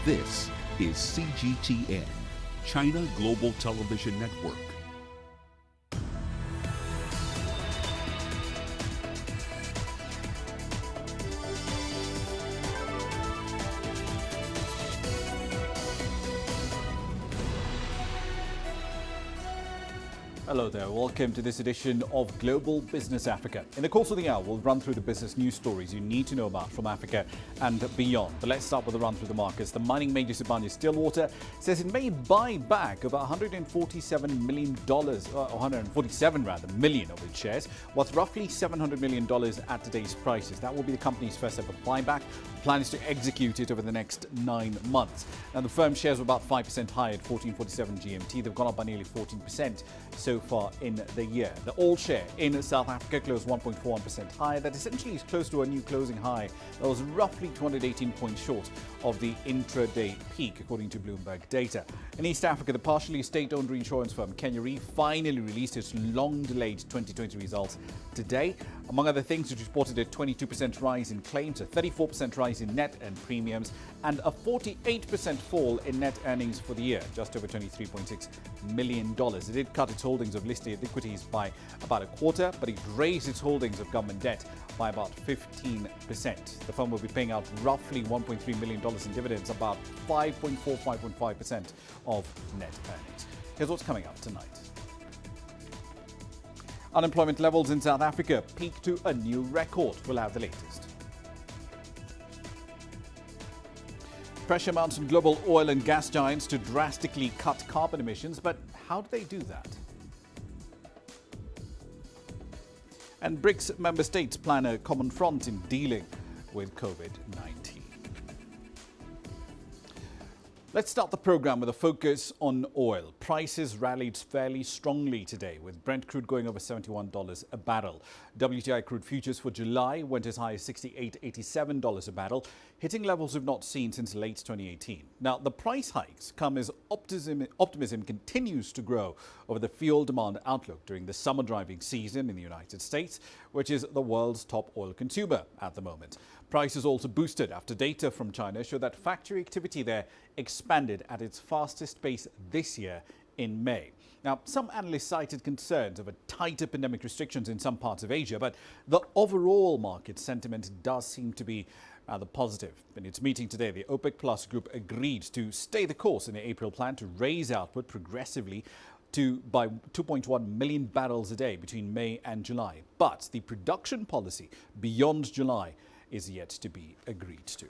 This is CGTN, China Global Television Network. Hello there, welcome to this edition of Global Business Africa. In the course of the hour, we'll run through the business news stories you need to know about from Africa and beyond. But let's start with a run through the markets. The mining major Sibanye-Stillwater says it may buy back about $147 million, million of its shares, worth roughly $700 million at today's prices. That will be the company's first ever buyback. The plan is to execute it over the next 9 months. Now, the firm's shares were about 5% higher at 1447 GMT. They've gone up by nearly 14% so far in the year. The all share in South Africa closed 1.41% higher. That essentially is close to a new closing high. That was roughly 218 points short of the intraday peak, according to Bloomberg data. In East Africa, the partially state-owned reinsurance firm Kenya Re finally released its long-delayed 2020 results today. Among other things, it reported a 22% rise in claims, a 34% rise in net earned premiums, and a 48% fall in net earnings for the year, just over $23.6 million. It did cut its holdings of listed equities by about a quarter, but it raised its holdings of government debt by about 15%. The firm will be paying out roughly $1.3 million in dividends, about 5.5% of net earnings. Here's what's coming up tonight. Unemployment levels in South Africa peak to a new record. We'll have the latest. Pressure mounts on global oil and gas giants to drastically cut carbon emissions, but how do they do that? And BRICS member states plan a common front in dealing with COVID-19. Let's start the program with a focus on oil. Prices rallied fairly strongly today, with Brent crude going over $71 a barrel. WTI crude futures for July went as high as $68.87 a barrel, hitting levels we've not seen since late 2018. Now, the price hikes come as optimism continues to grow over the fuel demand outlook during the summer driving season in the United States, which is the world's top oil consumer at the moment. Prices also boosted after data from China show that factory activity there expanded at its fastest pace this year in May. Now, some analysts cited concerns over tighter pandemic restrictions in some parts of Asia, but the overall market sentiment does seem to be rather positive. In its meeting today, the OPEC Plus group agreed to stay the course in the April plan to raise output progressively by 2.1 million barrels a day between May and July. But the production policy beyond July is yet to be agreed to.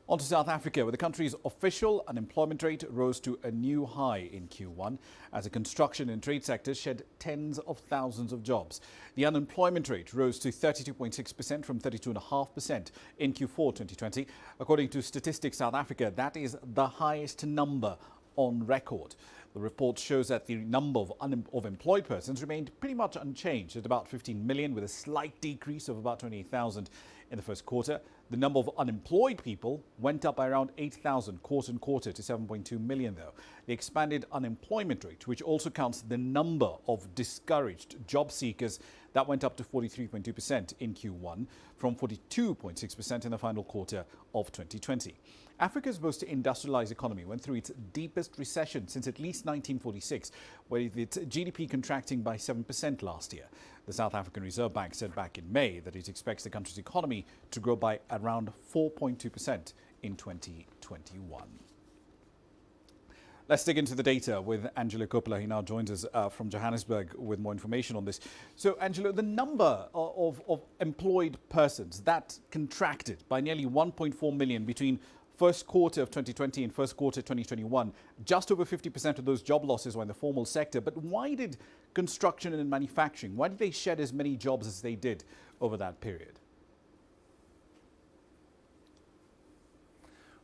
On to South Africa, where the country's official unemployment rate rose to a new high in Q1 as the construction and trade sectors shed tens of thousands of jobs. The unemployment rate rose to 32.6% from 32.5% in Q4 2020. According to Statistics South Africa, that is the highest number on record. The report shows that the number of employed persons remained pretty much unchanged at about 15 million, with a slight decrease of about 28,000 in the first quarter. The number of unemployed people went up by around 8,000 quarter on quarter to 7.2 million, though. The expanded unemployment rate, which also counts the number of discouraged job seekers, that went up to 43.2% in Q1 from 42.6% in the final quarter of 2020. Africa's most industrialized economy went through its deepest recession since at least 1946, with its GDP contracting by 7% last year. The South African Reserve Bank said back in May that it expects the country's economy to grow by around 4.2% in 2021. Let's dig into the data with Angelo Coppola. He now joins us from Johannesburg with more information on this. So, Angelo, the number of employed persons that contracted by nearly 1.4 million between first quarter of 2020 and first quarter 2021, just over 50% of those job losses were in the formal sector. But why did construction and manufacturing, why did they shed as many jobs as they did over that period?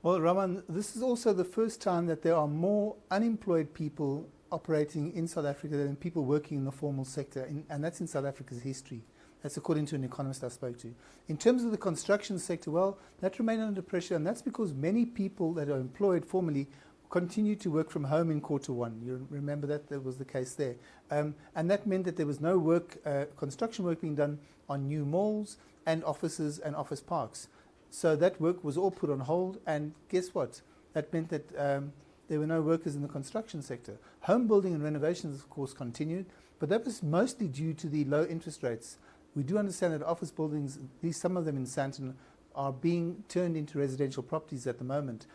Well, Raman, this is also the first time that there are more unemployed people operating in South Africa than people working in the formal sector, and that's in South Africa's history. That's according to an economist I spoke to. In terms of the construction sector, well, that remained under pressure, and that's because many people that are employed formally continue to work from home in quarter one. You remember that was the case there. And that meant that there was no work, construction work being done on new malls and offices and office parks. So that work was all put on hold, and guess what? That meant that there were no workers in the construction sector. Home building and renovations, of course, continued, but that was mostly due to the low interest rates. We do understand that office buildings, at least some of them in Sandton, are being turned into residential properties at the moment.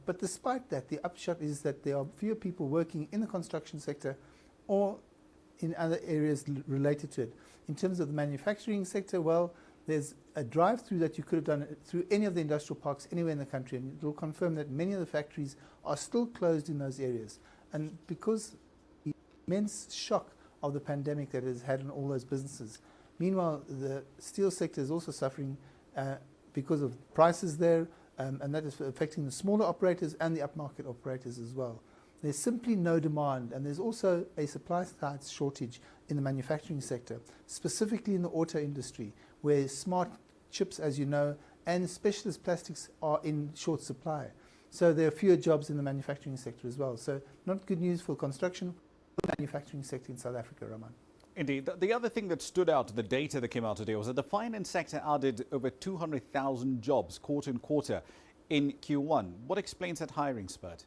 But despite that, the upshot is that there are fewer people working in the construction sector or in other areas related to it. In terms of the manufacturing sector, well, there's a drive-through that you could have done through any of the industrial parks anywhere in the country, and it will confirm that many of the factories are still closed in those areas. And because the immense shock of the pandemic that it has had on all those businesses. Meanwhile, the steel sector is also suffering because of prices there, and that is affecting the smaller operators and the upmarket operators as well. There's simply no demand, and there's also a supply side shortage in the manufacturing sector, specifically in the auto industry, where smart chips, as you know, and specialist plastics are in short supply. So there are fewer jobs in the manufacturing sector as well. So not good news for construction or the manufacturing sector in South Africa, Ramah. Indeed. The other thing that stood out, the data that came out today, was that the finance sector added over 200,000 jobs quarter on quarter in Q1. What explains that hiring spurt?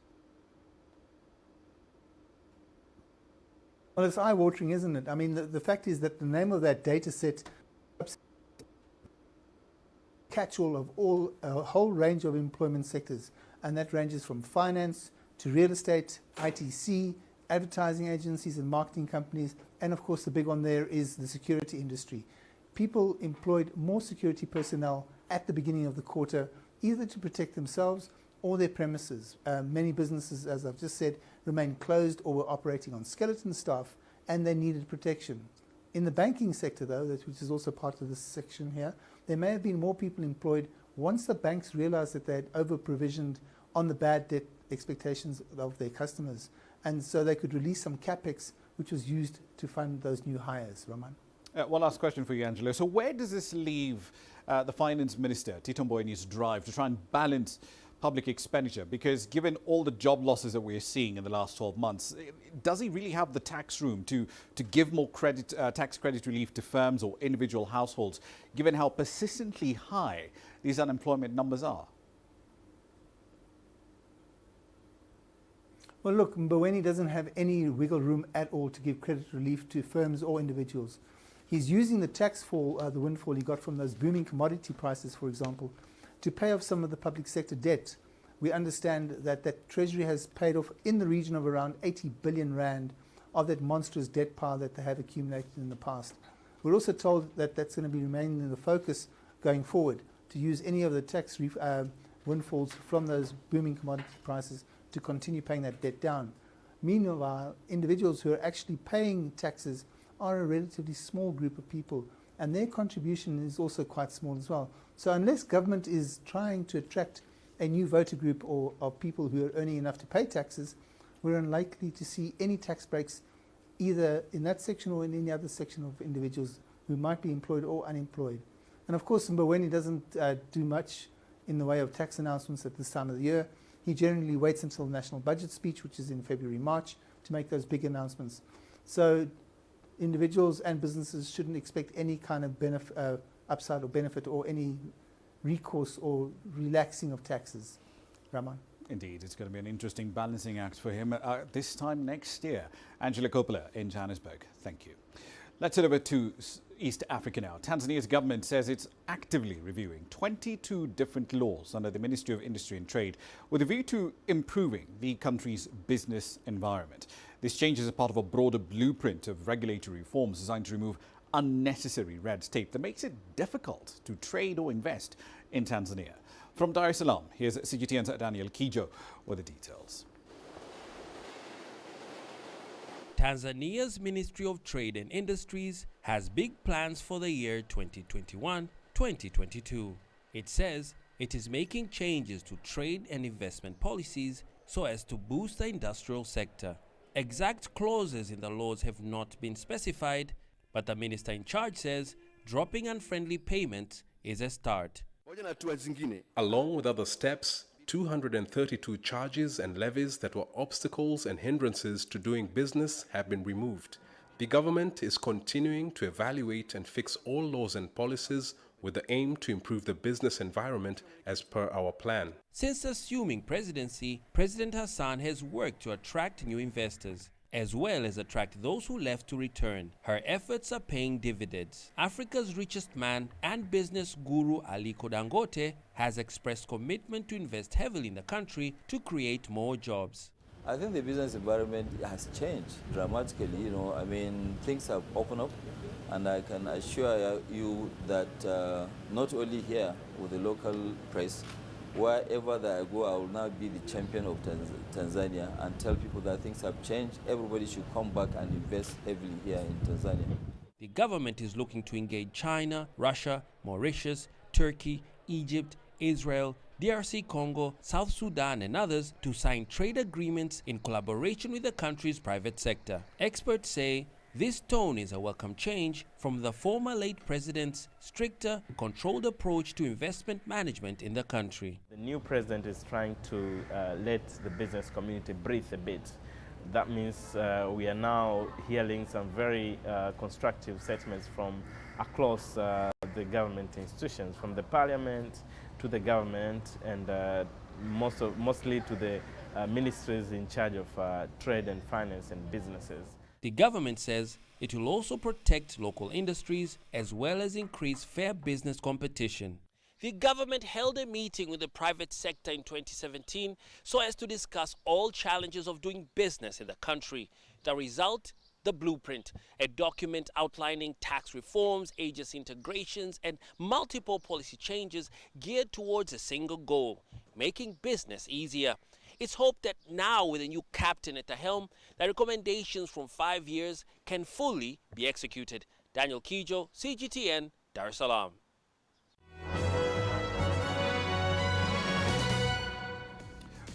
Well, it's eye-watering, isn't it? I mean, the fact is that the name of that data set catch-all of a whole range of employment sectors, and that ranges from finance to real estate, ITC, advertising agencies and marketing companies, and of course the big one there is the security industry. People employed more security personnel at the beginning of the quarter, either to protect themselves or their premises. Many businesses, as I've just said, remained closed or were operating on skeleton staff, and they needed protection. In the banking sector, though, which is also part of this section here, there may have been more people employed once the banks realized that they had over-provisioned on the bad debt expectations of their customers. And so they could release some capex, which was used to fund those new hires. Ramah. One last question for you, Angelo. So where does this leave the Finance Minister, Tito Mbowene's drive to try and balance public expenditure? Because given all the job losses that we're seeing in the last 12 months, does he really have the tax room to give more tax credit relief to firms or individual households, given how persistently high these unemployment numbers are? Well, look, Mboweni doesn't have any wiggle room at all to give credit relief to firms or individuals. He's using the tax fall, the windfall he got from those booming commodity prices, for example, to pay off some of the public sector debt. We understand that Treasury has paid off in the region of around 80 billion rand of that monstrous debt pile that they have accumulated in the past. We're also told that that's going to be remaining in the focus going forward, to use any of the tax windfalls from those booming commodity prices to continue paying that debt down. Meanwhile, individuals who are actually paying taxes are a relatively small group of people, and their contribution is also quite small as well. So unless government is trying to attract a new voter group or of people who are earning enough to pay taxes, we're unlikely to see any tax breaks either in that section or in any other section of individuals who might be employed or unemployed. And of course, Mboweni doesn't do much in the way of tax announcements at this time of the year. He generally waits until the national budget speech, which is in February, March, to make those big announcements. So individuals and businesses shouldn't expect any kind of upside or benefit or any recourse or relaxing of taxes. Ramah. Indeed, it's going to be an interesting balancing act for him this time next year. Angela Coppola in Johannesburg. Thank you. Let's head over to East Africa now. Tanzania's government says it's actively reviewing 22 different laws under the Ministry of Industry and Trade with a view to improving the country's business environment. This change is a part of a broader blueprint of regulatory reforms designed to remove unnecessary red tape that makes it difficult to trade or invest in Tanzania. From Dar es Salaam, here's CGTN's Daniel Kijo with the details. Tanzania's Ministry of Trade and Industries has big plans for the year 2021-2022. It says it is making changes to trade and investment policies so as to boost the industrial sector. Exact clauses in the laws have not been specified, but the minister in charge says dropping unfriendly payments is a start. Along with other steps, 232 charges and levies that were obstacles and hindrances to doing business have been removed. The government is continuing to evaluate and fix all laws and policies with the aim to improve the business environment as per our plan. Since assuming presidency, President Hassan has worked to attract new investors, as well as attract those who left to return. Her efforts are paying dividends. Africa's richest man and business guru Aliko Dangote has expressed commitment to invest heavily in the country to create more jobs. I think the business environment has changed dramatically. Things have opened up, and I can assure you that not only here with the local press, wherever that I go, I will now be the champion of Tanzania and tell people that things have changed. Everybody should come back and invest heavily here in Tanzania. The government is looking to engage China, Russia, Mauritius, Turkey, Egypt, Israel, DRC Congo, South Sudan and others to sign trade agreements in collaboration with the country's private sector. Experts say this tone is a welcome change from the former late president's stricter, controlled approach to investment management in the country. The new president is trying to let the business community breathe a bit. That means we are now hearing some very constructive statements from across the government institutions, from the parliament to the government and mostly to the ministries in charge of trade and finance and businesses. The government says it will also protect local industries as well as increase fair business competition. The government held a meeting with the private sector in 2017 so as to discuss all challenges of doing business in the country. The result? The blueprint, a document outlining tax reforms, agency integrations, and multiple policy changes geared towards a single goal, making business easier. It's hoped that now, with a new captain at the helm, the recommendations from 5 years can fully be executed. Daniel Kijo, CGTN, Dar es Salaam.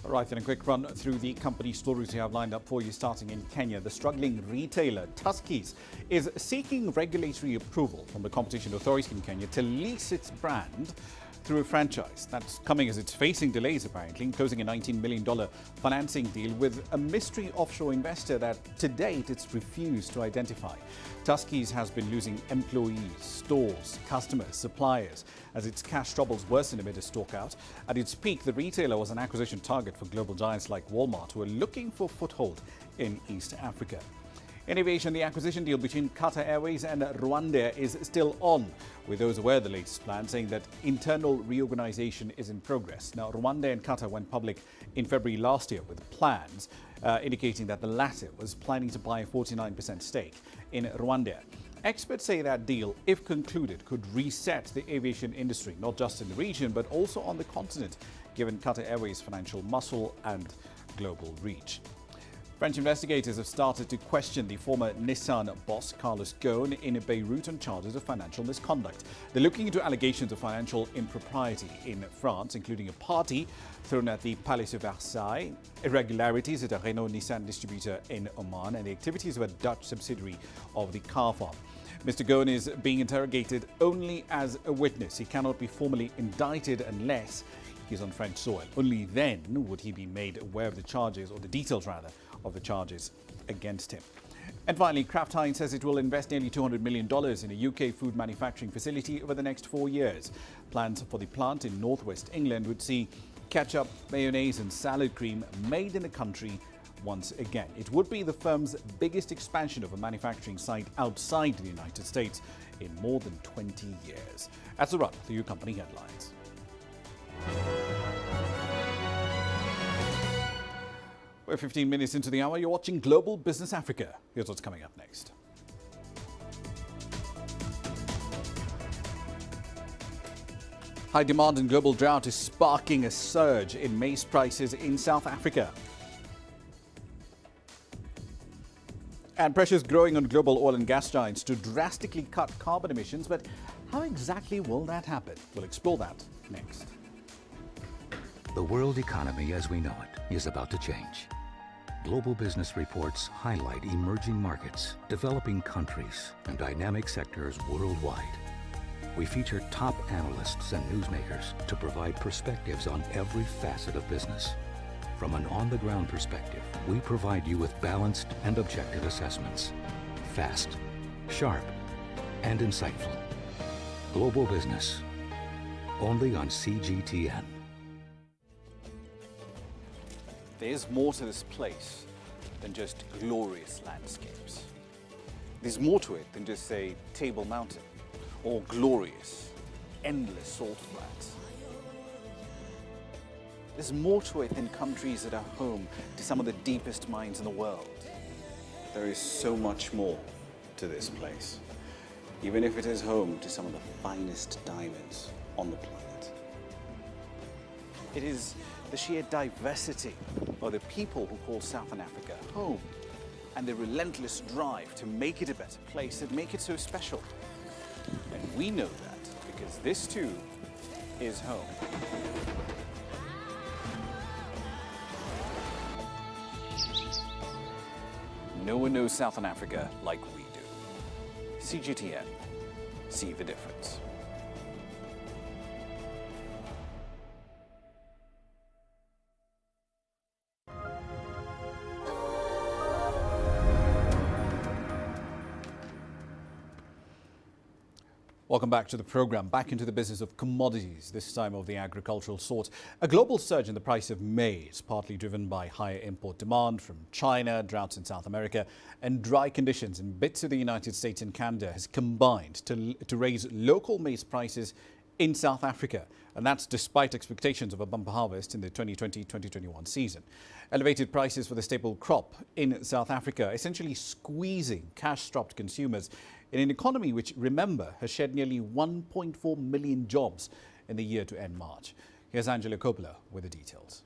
All right, then a quick run through the company stories we have lined up for you, starting in Kenya. The struggling retailer Tuskys is seeking regulatory approval from the competition authorities in Kenya to lease its brand through a franchise. That's coming as it's facing delays, apparently, in closing a $19 million financing deal with a mystery offshore investor that, to date, it's refused to identify. Tuskys has been losing employees, stores, customers, suppliers, as its cash troubles worsen amid a stalkout. At its peak, the retailer was an acquisition target for global giants like Walmart, who are looking for foothold in East Africa. In aviation, the acquisition deal between Qatar Airways and Rwandair is still on, with those aware of the latest plan saying that internal reorganization is in progress. Now, Rwandair and Qatar went public in February last year with plans indicating that the latter was planning to buy a 49% stake in Rwandair. Experts say that deal, if concluded, could reset the aviation industry, not just in the region, but also on the continent, given Qatar Airways' financial muscle and global reach. French investigators have started to question the former Nissan boss, Carlos Ghosn, in Beirut on charges of financial misconduct. They're looking into allegations of financial impropriety in France, including a party thrown at the Palace of Versailles, irregularities at a Renault-Nissan distributor in Oman, and the activities of a Dutch subsidiary of the car firm. Mr. Ghosn is being interrogated only as a witness. He cannot be formally indicted unless he's on French soil. Only then would he be made aware of the charges, or the details rather, of the charges against him. And finally, Kraft Heinz says it will invest nearly $200 million in a UK food manufacturing facility over the next 4 years. Plans for the plant in northwest England would see ketchup, mayonnaise and salad cream made in the country once again. It would be the firm's biggest expansion of a manufacturing site outside the United States in more than 20 years. That's a run for your company headlines. We're 15 minutes into the hour. You're watching Global Business Africa. Here's what's coming up next. High demand and global drought is sparking a surge in maize prices in South Africa. And pressure's growing on global oil and gas giants to drastically cut carbon emissions. But how exactly will that happen? We'll explore that next. The world economy as we know it is about to change. Global business reports highlight emerging markets, developing countries, and dynamic sectors worldwide. We feature top analysts and newsmakers to provide perspectives on every facet of business. From an on-the-ground perspective, we provide you with balanced and objective assessments. Fast, sharp, and insightful. Global Business. Only on CGTN. There's more to this place than just glorious landscapes. There's more to it than just, say, Table Mountain or glorious, endless salt flats. There's more to it than countries that are home to some of the deepest mines in the world. There is so much more to this place, even if it is home to some of the finest diamonds on the planet. It is the sheer diversity of the people who call Southern Africa home and the relentless drive to make it a better place that make it so special. And we know that because this too is home. No one knows Southern Africa like we do. CGTN, see the difference. Welcome back to the program, back into the business of commodities, this time of the agricultural sort. A global surge in the price of maize, partly driven by higher import demand from China, droughts in South America, and dry conditions in bits of the United States and Canada has combined to raise local maize prices in South Africa. And that's despite expectations of a bumper harvest in the 2020-2021 season. Elevated prices for the staple crop in South Africa, essentially squeezing cash-strapped consumers in an economy which, remember, has shed nearly 1.4 million jobs in the year to end March. Here's Angela Coppola with the details.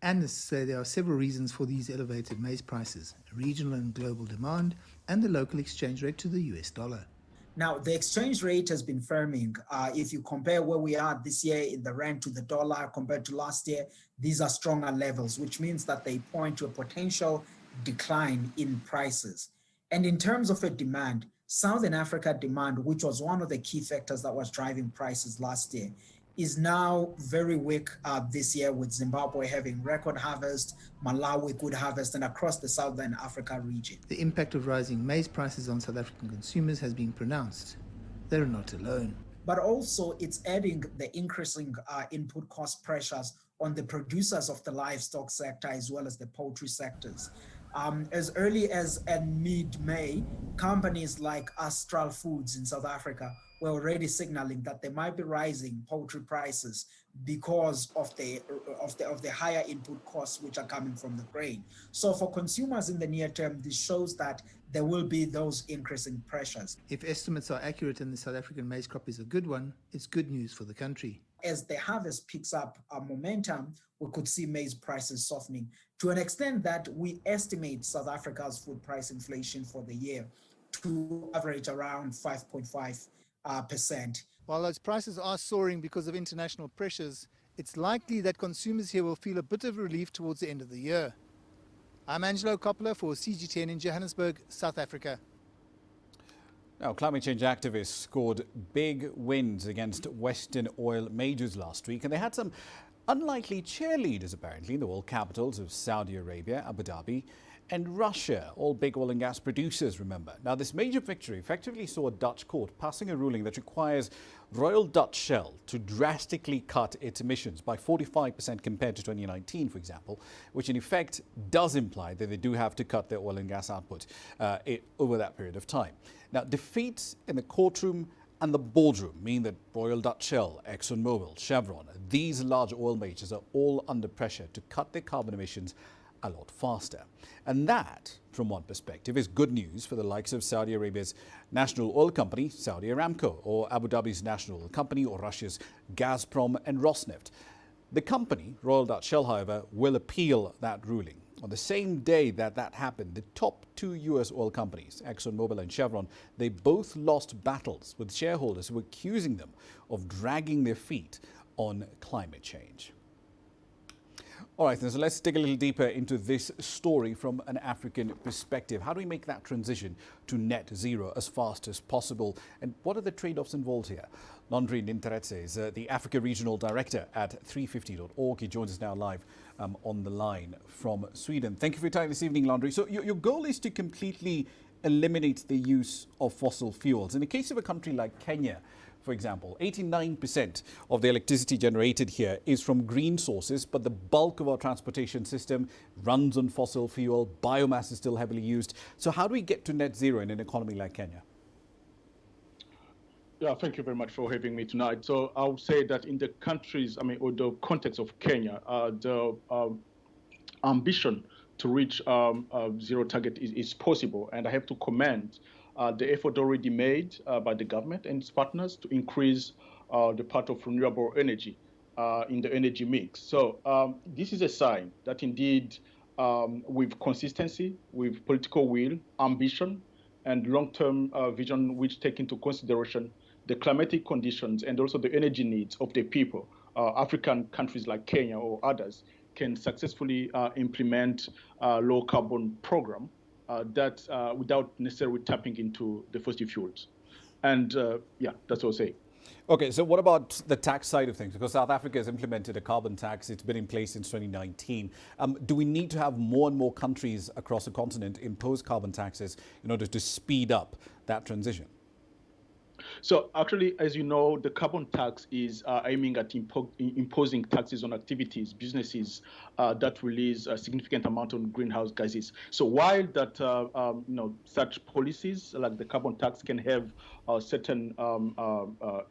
Analysts say there are several reasons for these elevated maize prices: regional and global demand, and the local exchange rate to the US dollar. Now, the exchange rate has been firming. If you compare where we are this year in the rand to the dollar compared to last year, these are stronger levels, which means that they point to a potential decline in prices. And in terms of a demand, Southern Africa demand, which was one of the key factors that was driving prices last year, is now very weak this year, with Zimbabwe having record harvest, Malawi good harvest, and across the Southern Africa region. The impact of rising maize prices on South African consumers has been pronounced. They're not alone. But also it's adding the increasing input cost pressures on the producers of the livestock sector as well as the poultry sectors. As early as mid-May, companies like Astral Foods in South Africa were already signaling that they might be rising poultry prices because of the higher input costs which are coming from the grain. So for consumers in the near term, this shows that there will be those increasing pressures. If estimates are accurate and the South African maize crop is a good one, it's good news for the country. As the harvest picks up momentum, we could see maize prices softening to an extent that we estimate South Africa's food price inflation for the year to average around 5.5%. While those prices are soaring because of international pressures, it's likely that consumers here will feel a bit of relief towards the end of the year. I'm Angelo Coppola for CGTN in Johannesburg, South Africa. Now, climate change activists scored big wins against Western oil majors last week, and they had some unlikely cheerleaders, apparently, in the world capitals of Saudi Arabia, Abu Dhabi, and Russia, all big oil and gas producers, remember. Now, this major victory effectively saw a Dutch court passing a ruling that requires Royal Dutch Shell to drastically cut its emissions by 45% compared to 2019, for example, which in effect does imply that they do have to cut their oil and gas output over that period of time. Now, defeats in the courtroom and the boardroom mean that Royal Dutch Shell, ExxonMobil, Chevron, these large oil majors are all under pressure to cut their carbon emissions a lot faster. And that, from one perspective, is good news for the likes of Saudi Arabia's national oil company, Saudi Aramco, or Abu Dhabi's national oil company, or Russia's Gazprom and Rosneft. The company, Royal Dutch Shell, however, will appeal that ruling. On the same day that happened, the top two US oil companies, ExxonMobil and Chevron, they both lost battles with shareholders who were accusing them of dragging their feet on climate change. All right, so let's dig a little deeper into this story from an African perspective. How do we make that transition to net zero as fast as possible? And what are the trade-offs involved here? Landry Ninteretse is the Africa Regional Director at 350.org. He joins us now live on the line from Sweden. Thank you for your time this evening, Landry. So your goal is to completely eliminate the use of fossil fuels? In the case of a country like Kenya, for example, 89% of the electricity generated here is from green sources, but the bulk of our transportation system runs on fossil fuel. Biomass is still heavily used. So how do we get to net zero in an economy like Kenya? Yeah, thank you very much for having me tonight. So I would say that in the countries, or the context of Kenya, the ambition to reach zero target is possible. And I have to commend the effort already made by the government and its partners to increase the part of renewable energy in the energy mix. So this is a sign that indeed with consistency, with political will, ambition, and long-term vision which take into consideration the climatic conditions and also the energy needs of the people, African countries like Kenya or others can successfully implement a low-carbon program that without necessarily tapping into the fossil fuels. And yeah, that's what I'll say. Okay, so what about the tax side of things? Because South Africa has implemented a carbon tax. It's been in place since 2019. Do we need to have more and more countries across the continent impose carbon taxes in order to speed up that transition? So actually, as you know, the carbon tax is aiming at imposing taxes on activities, businesses that release a significant amount of greenhouse gases. So while that such policies like the carbon tax can have a certain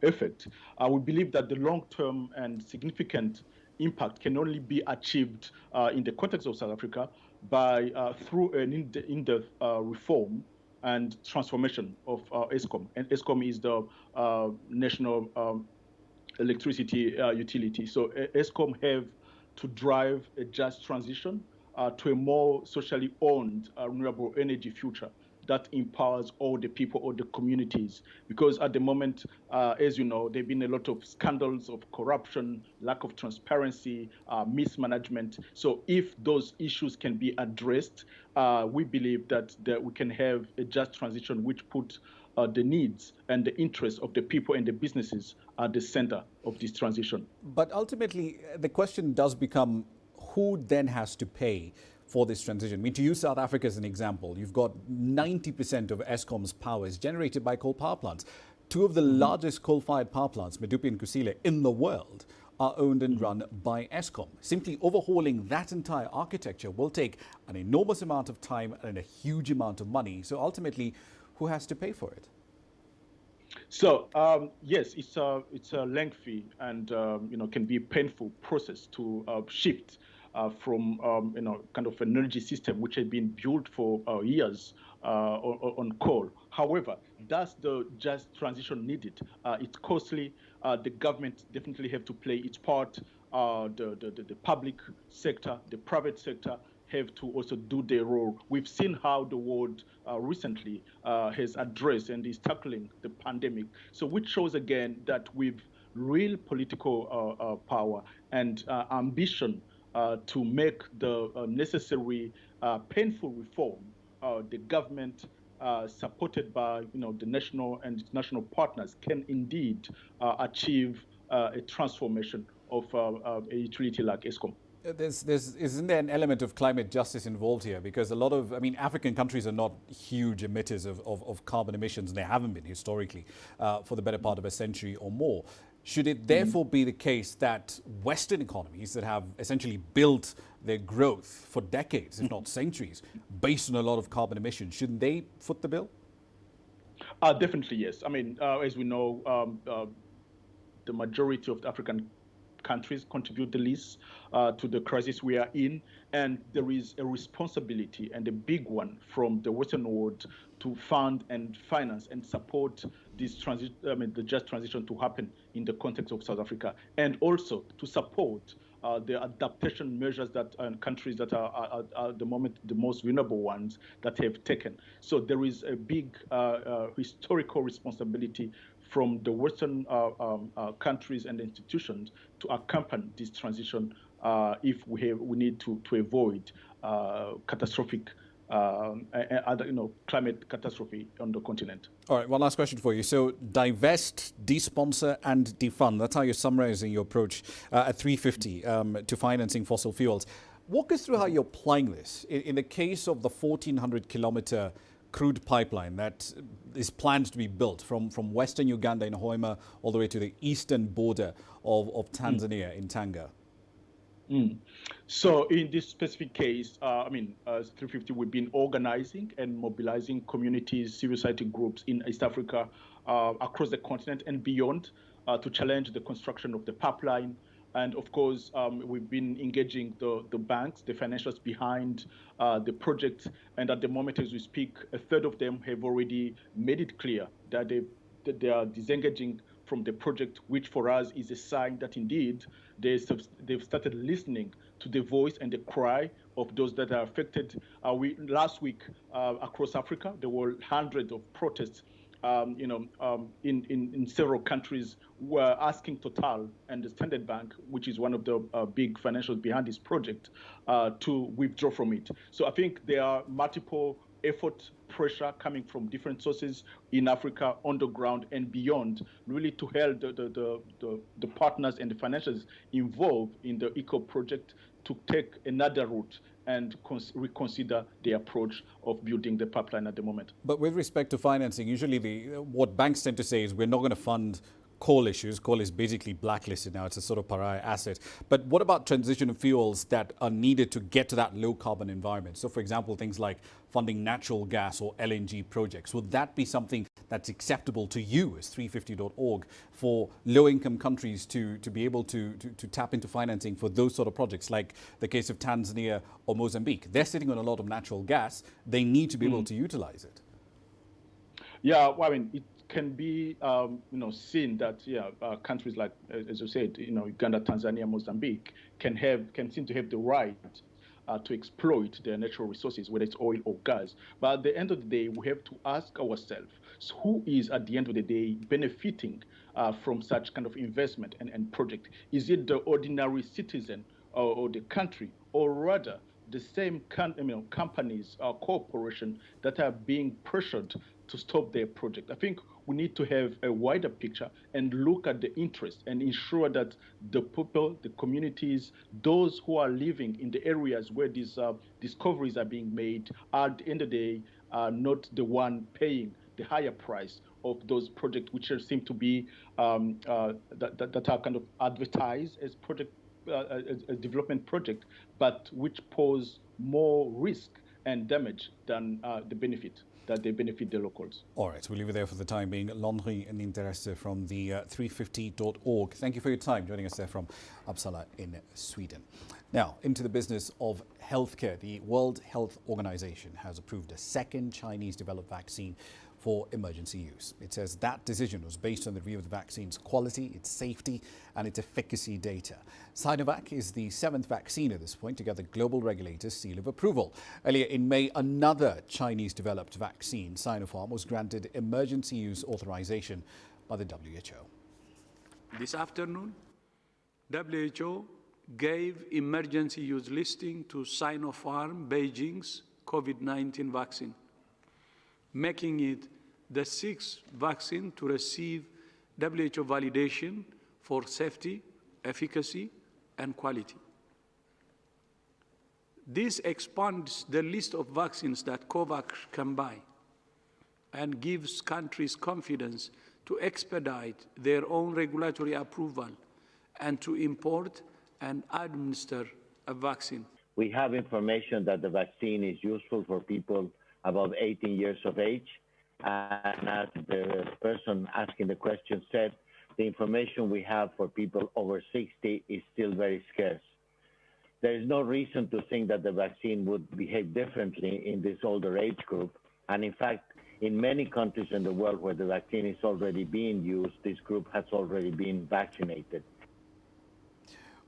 effect, we believe that the long-term and significant impact can only be achieved in the context of South Africa by through an in-depth reform and transformation of Eskom. And Eskom is the national electricity utility. So Eskom have to drive a just transition to a more socially owned renewable energy future that empowers all the people, all the communities. Because at the moment, as you know, there have been a lot of scandals of corruption, lack of transparency, mismanagement. So if those issues can be addressed, we believe that we can have a just transition which put the needs and the interests of the people and the businesses at the center of this transition. But ultimately, the question does become, who then has to pay for this transition? I mean, to use South Africa as an example, you've got 90% of Eskom's power is generated by coal power plants. Two of the largest coal-fired power plants, Medupi and Kusile, in the world are owned and run by Eskom. Simply overhauling that entire architecture will take an enormous amount of time and a huge amount of money. So ultimately, who has to pay for it? So yes, it's a lengthy and can be a painful process to shift from kind of an energy system which had been built for years on coal. However, that's the just transition needed. It's costly. The government definitely have to play its part. The public sector, the private sector have to also do their role. We've seen how the world recently has addressed and is tackling the pandemic. So which shows again that with real political power and ambition to make the necessary painful reform, the government, supported by the national and international partners, can indeed achieve a transformation of a utility like Eskom. Isn't there an element of climate justice involved here? Because a lot of, African countries are not huge emitters of carbon emissions, and they haven't been historically for the better part of a century or more. Should it therefore be the case that Western economies that have essentially built their growth for decades, if not centuries, based on a lot of carbon emissions, shouldn't they foot the bill? Definitely, yes. As we know, the majority of the African countries contribute the least to the crisis we are in, and there is a responsibility, and a big one, from the Western world to fund and finance and support this the just transition to happen in the context of South Africa, and also to support the adaptation measures that countries that are at the moment the most vulnerable ones that have taken. So there is a big historical responsibility from the Western countries and institutions to accompany this transition if we need to avoid catastrophic climate catastrophe on the continent. All right, one last question for you. So divest, desponsor and defund. That's how you're summarizing your approach at 350 to financing fossil fuels. Walk us through how you're applying this. In the case of the 1,400-kilometer crude pipeline that is planned to be built from western Uganda in Hoima all the way to the eastern border of Tanzania in Tanga. So in this specific case, as 350, we've been organizing and mobilizing communities, civil society groups in East Africa, across the continent and beyond, to challenge the construction of the pipeline. And of course, we've been engaging the banks, the financials behind the project. And at the moment as we speak, a third of them have already made it clear that they are disengaging from the project, which for us is a sign that indeed they've started listening to the voice and the cry of those that are affected. Last week across Africa, there were hundreds of protests in several countries were asking Total and the Standard Bank, which is one of the big financials behind this project, to withdraw from it. So I think there are multiple pressure coming from different sources in Africa, on the ground and beyond, really to help the partners and the financials involved in the ECO project to take another route and reconsider the approach of building the pipeline at the moment. But with respect to financing, usually what banks tend to say is we're not going to fund coal issues. Coal is basically blacklisted now. It's a sort of pariah asset. But what about transition fuels that are needed to get to that low carbon environment? So, for example, things like funding natural gas or LNG projects. Would that be something that's acceptable to you as 350.org for low-income countries to be able to tap into financing for those sort of projects, like the case of Tanzania or Mozambique? They're sitting on a lot of natural gas. They need to be able to utilize it. Yeah, well, it can be seen that countries like, as you said, Uganda, Tanzania, Mozambique can seem to have the right to exploit their natural resources, whether it's oil or gas. But at the end of the day, we have to ask ourselves, who is at the end of the day benefiting from such kind of investment and project? Is it the ordinary citizen or the country, or rather the same companies or corporations that are being pressured to stop their project? I think we need to have a wider picture and look at the interest and ensure that the people, the communities, those who are living in the areas where these discoveries are being made, are at the end of the day not the one paying the higher price of those projects, which seem to be that are kind of advertised as project, a development project, but which pose more risk and damage than the benefit. That they benefit the locals. All right, we'll leave it there for the time being. Laundry and Interesse from the 350.org. Thank you for your time joining us there from Uppsala in Sweden. Now, into the business of healthcare. The World Health Organization has approved a second Chinese-developed vaccine for emergency use. It says that decision was based on the review of the vaccine's quality, its safety and its efficacy data. Sinovac is the 7th vaccine at this point to get the global regulator's seal of approval. Earlier in May, another Chinese-developed vaccine, Sinopharm, was granted emergency use authorization by the WHO. This afternoon, WHO gave emergency use listing to Sinopharm Beijing's COVID-19 vaccine, making it the 6th vaccine to receive WHO validation for safety, efficacy, and quality. This expands the list of vaccines that COVAX can buy and gives countries confidence to expedite their own regulatory approval and to import and administer a vaccine. We have information that the vaccine is useful for people above 18 years of age. And as the person asking the question said, the information we have for people over 60 is still very scarce. There is no reason to think that the vaccine would behave differently in this older age group. And in fact, in many countries in the world where the vaccine is already being used, this group has already been vaccinated.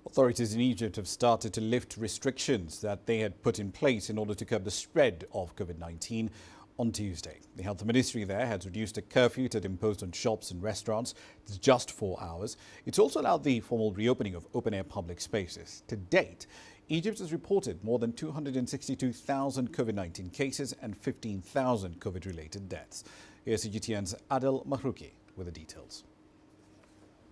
Authorities in Egypt have started to lift restrictions that they had put in place in order to curb the spread of COVID-19 on Tuesday. The health ministry there has reduced a curfew it had imposed on shops and restaurants. It's just 4 hours. It's also allowed the formal reopening of open-air public spaces. To date, Egypt has reported more than 262,000 COVID-19 cases and 15,000 COVID-related deaths. Here's CGTN's Adel Mahrouki with the details.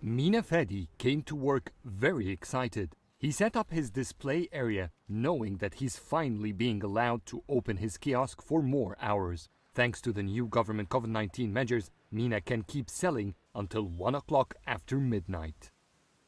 Mina Fedi came to work very excited. He set up his display area knowing that he's finally being allowed to open his kiosk for more hours. Thanks to the new government COVID-19 measures, Mina can keep selling until 1 o'clock after midnight.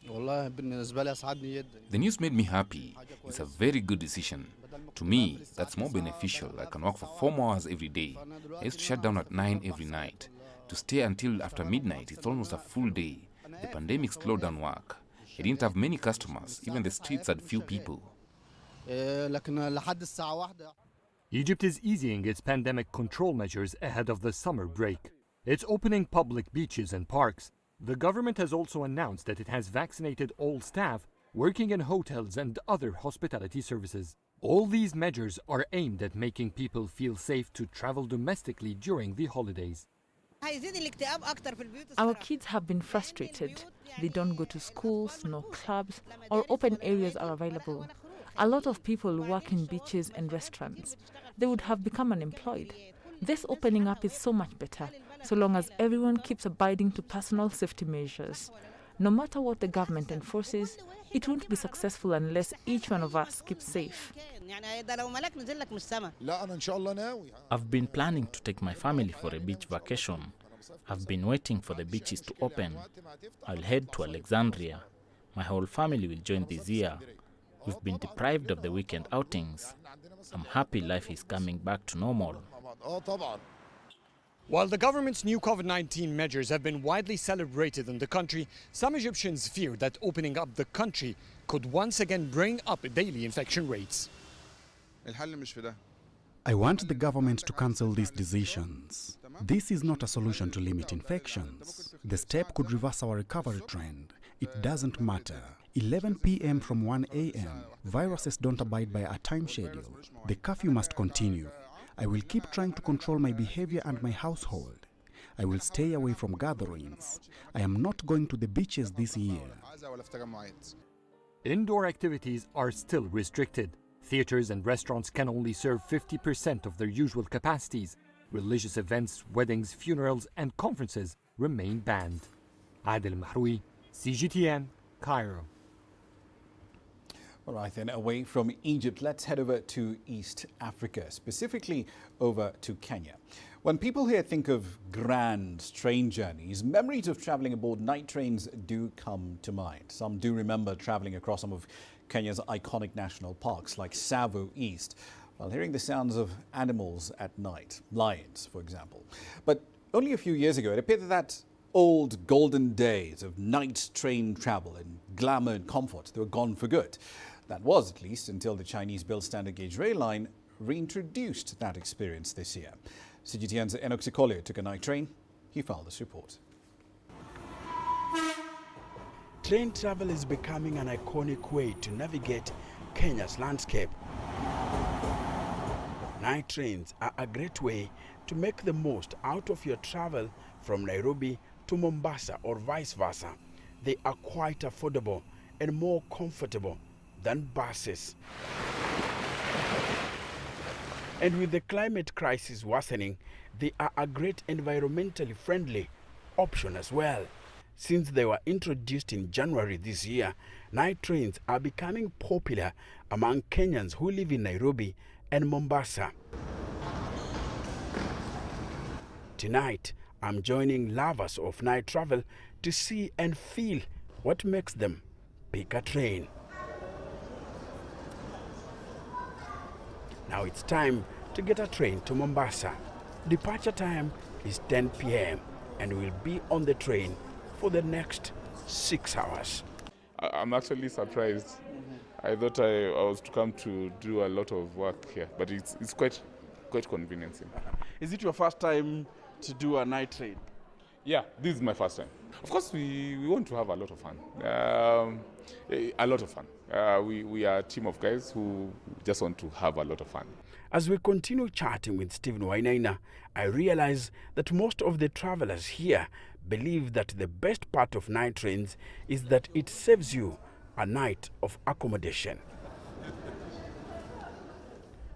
The news made me happy. It's a very good decision. To me, that's more beneficial. I can work for 4 more hours every day. I used to shut down at 9 every night. To stay until after midnight, it's almost a full day. The pandemic slowed down work. I didn't have many customers. Even the streets had few people. Egypt is easing its pandemic control measures ahead of the summer break. It's opening public beaches and parks. The government has also announced that it has vaccinated all staff working in hotels and other hospitality services. All these measures are aimed at making people feel safe to travel domestically during the holidays. Our kids have been frustrated. They don't go to schools, no clubs, or open areas are available. A lot of people work in beaches and restaurants. They would have become unemployed. This opening up is so much better, so long as everyone keeps abiding to personal safety measures. No matter what the government enforces, it won't be successful unless each one of us keeps safe. I've been planning to take my family for a beach vacation. I've been waiting for the beaches to open. I'll head to Alexandria. My whole family will join this year. We've been deprived of the weekend outings. I'm happy life is coming back to normal. While the government's new COVID-19 measures have been widely celebrated in the country, some Egyptians fear that opening up the country could once again bring up daily infection rates. I want the government to cancel these decisions. This is not a solution to limit infections. The step could reverse our recovery trend. It doesn't matter. 11 p.m. from 1 a.m. Viruses don't abide by a time schedule. The curfew must continue. I will keep trying to control my behavior and my household. I will stay away from gatherings. I am not going to the beaches this year. Indoor activities are still restricted. Theaters and restaurants can only serve 50% of their usual capacities. Religious events, weddings, funerals, and conferences remain banned. Adel Mahroui, CGTN, Cairo. All right, then, away from Egypt, let's head over to East Africa, specifically over to Kenya. When people here think of grand train journeys, memories of traveling aboard night trains do come to mind. Some do remember traveling across some of Kenya's iconic national parks, like Tsavo East, while hearing the sounds of animals at night, lions, for example. But only a few years ago, it appeared that old golden days of night train travel and glamour and comfort, they were gone for good. That was, at least, until the Chinese-built standard gauge rail line reintroduced that experience this year. CGTN's Enoch Sikolio took a night train. He filed this report. Train travel is becoming an iconic way to navigate Kenya's landscape. Night trains are a great way to make the most out of your travel from Nairobi to Mombasa or vice versa. They are quite affordable and more comfortable than buses. And with the climate crisis worsening, they are a great environmentally friendly option as well. Since they were introduced in January this year, night trains are becoming popular among Kenyans who live in Nairobi and Mombasa. Tonight, I'm joining lovers of night travel to see and feel what makes them pick a train. Now it's time to get a train to Mombasa. Departure time is 10 p.m. and we'll be on the train for the next 6 hours. I'm actually surprised. I thought I was to come to do a lot of work here, but it's quite convenient. Is it your first time to do a night train? Yeah, this is my first time. Of course, we want to have a lot of fun. A lot of fun. We are a team of guys who just want to have a lot of fun. As we continue chatting with Stephen Wainaina, I realize that most of the travelers here believe that the best part of night trains is that it saves you a night of accommodation.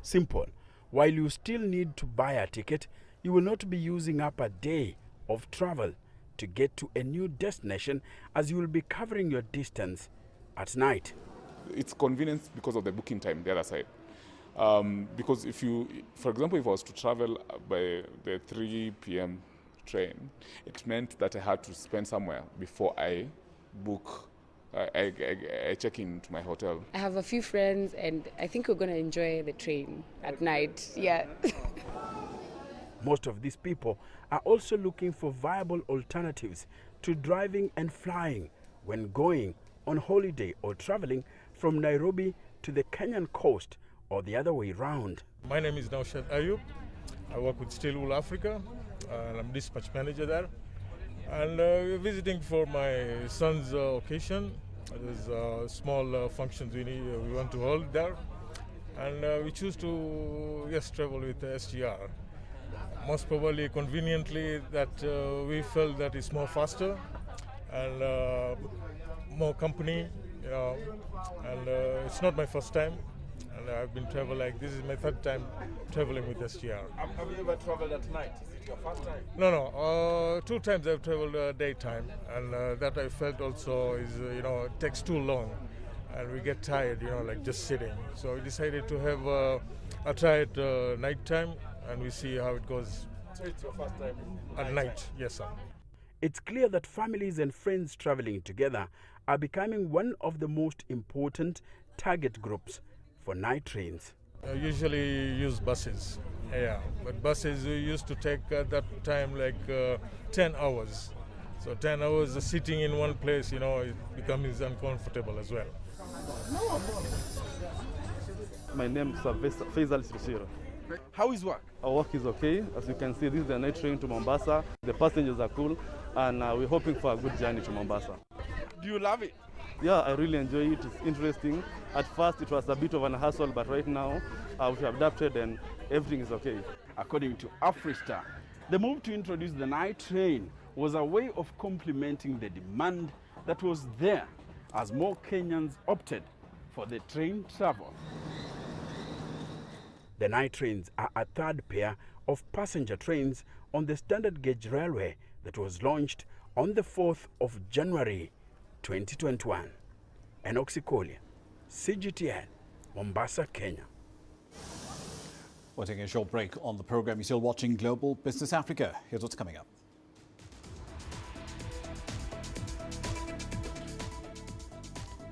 Simple. While you still need to buy a ticket, you will not be using up a day of travel to get to a new destination, as you will be covering your distance at night. It's convenience because of the booking time, the other side. Because if you, for example, if I was to travel by the 3 p.m. train, it meant that I had to spend somewhere before I book, I check into my hotel. I have a few friends and I think we're going to enjoy the train at night, yeah. Most of these people are also looking for viable alternatives to driving and flying when going on holiday or traveling from Nairobi to the Kenyan coast or the other way round. My name is Naushad Ayub. I work with Steel Wool Africa and I'm dispatch manager there. And we're visiting for my son's occasion. There's small functions we want to hold there. And we choose to, travel with SGR. Most probably, conveniently, that we felt that it's more faster and more company, and it's not my first time. And I've been traveling like this is my third time traveling with SGR. Have you ever traveled at night? Is it your first time? No. 2 times I've traveled daytime, and that I felt also is it takes too long, and we get tired, like just sitting. So we decided to have a try at nighttime, and we see how it goes. So it's your first time at night? Yes, sir. It's clear that families and friends traveling together are becoming one of the most important target groups for night trains. I usually use buses, but buses we used to take at that time like 10 hours. So 10 hours sitting in one place, it becomes uncomfortable as well. My name is Faisal Sirishira. How is work? Our work is okay. As you can see, this is the night train to Mombasa. The passengers are cool, and we're hoping for a good journey to Mombasa. Do you love it? Yeah, I really enjoy it. It's interesting. At first, it was a bit of an hassle, but right now, we have adapted and everything is okay. According to AfriStar, the move to introduce the night train was a way of complementing the demand that was there as more Kenyans opted for the train travel. The night trains are a third pair of passenger trains on the standard gauge railway that was launched on the 4th of January 2021. Enoxikolia, CGTN, Mombasa, Kenya. We're taking a short break on the program. You're still watching Global Business Africa. Here's what's coming up.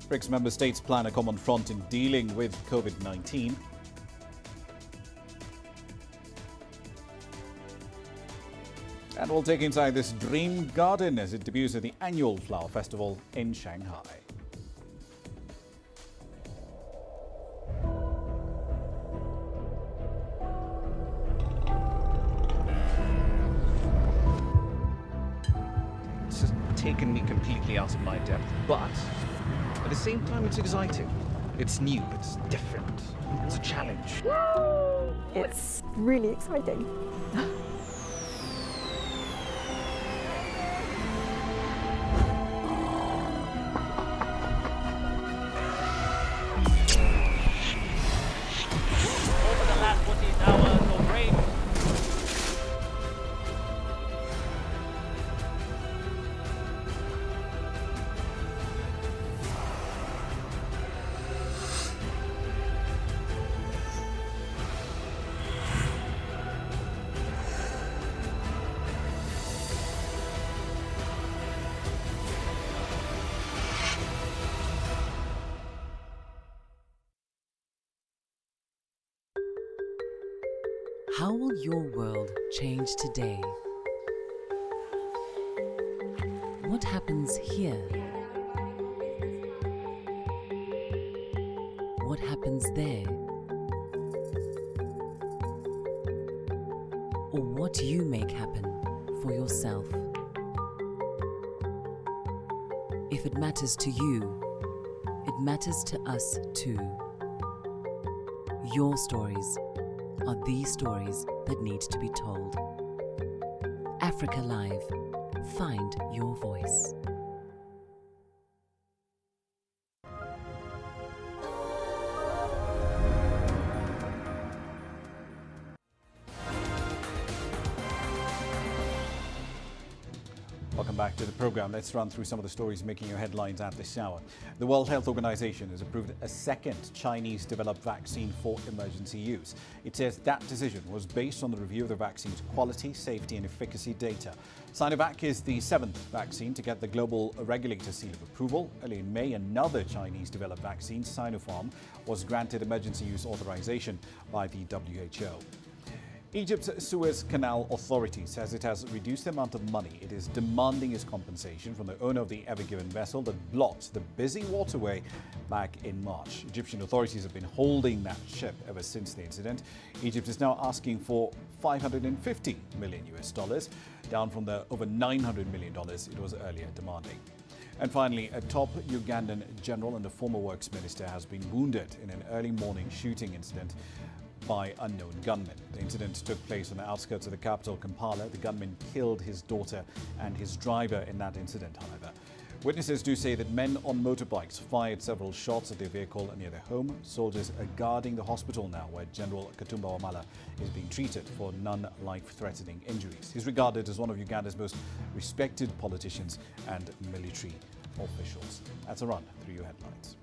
BRICS member states plan a common front in dealing with COVID-19. And we'll take inside this dream garden as it debuts at the annual Flower Festival in Shanghai. It's just taken me completely out of my depth, but at the same time it's exciting. It's new, it's different, it's a challenge. It's really exciting. How will your world change today? What happens here? What happens there? Or what you make happen for yourself? If it matters to you, it matters to us too. Your stories are these stories that need to be told. Africa Live. Find your voice. Welcome back to the program. Let's run through some of the stories making your headlines at this hour. The World Health Organization has approved a second Chinese-developed vaccine for emergency use. It says that decision was based on the review of the vaccine's quality, safety and efficacy data. Sinovac is the seventh vaccine to get the global regulator seal of approval. Early in May, another Chinese-developed vaccine, Sinopharm, was granted emergency use authorization by the WHO. Egypt's Suez Canal Authority says it has reduced the amount of money it is demanding as compensation from the owner of the Ever Given vessel that blocked the busy waterway back in March. Egyptian authorities have been holding that ship ever since the incident. Egypt is now asking for $550 million, down from the over $900 million it was earlier demanding. And finally, a top Ugandan general and a former works minister has been wounded in an early morning shooting incident by unknown gunmen. The incident took place on the outskirts of the capital, Kampala. The gunman killed his daughter and his driver in that incident, however. Witnesses do say that men on motorbikes fired several shots at their vehicle near their home. Soldiers are guarding the hospital now, where General Katumba Wamala is being treated for non-life-threatening injuries. He's regarded as one of Uganda's most respected politicians and military officials. That's a run through your headlines.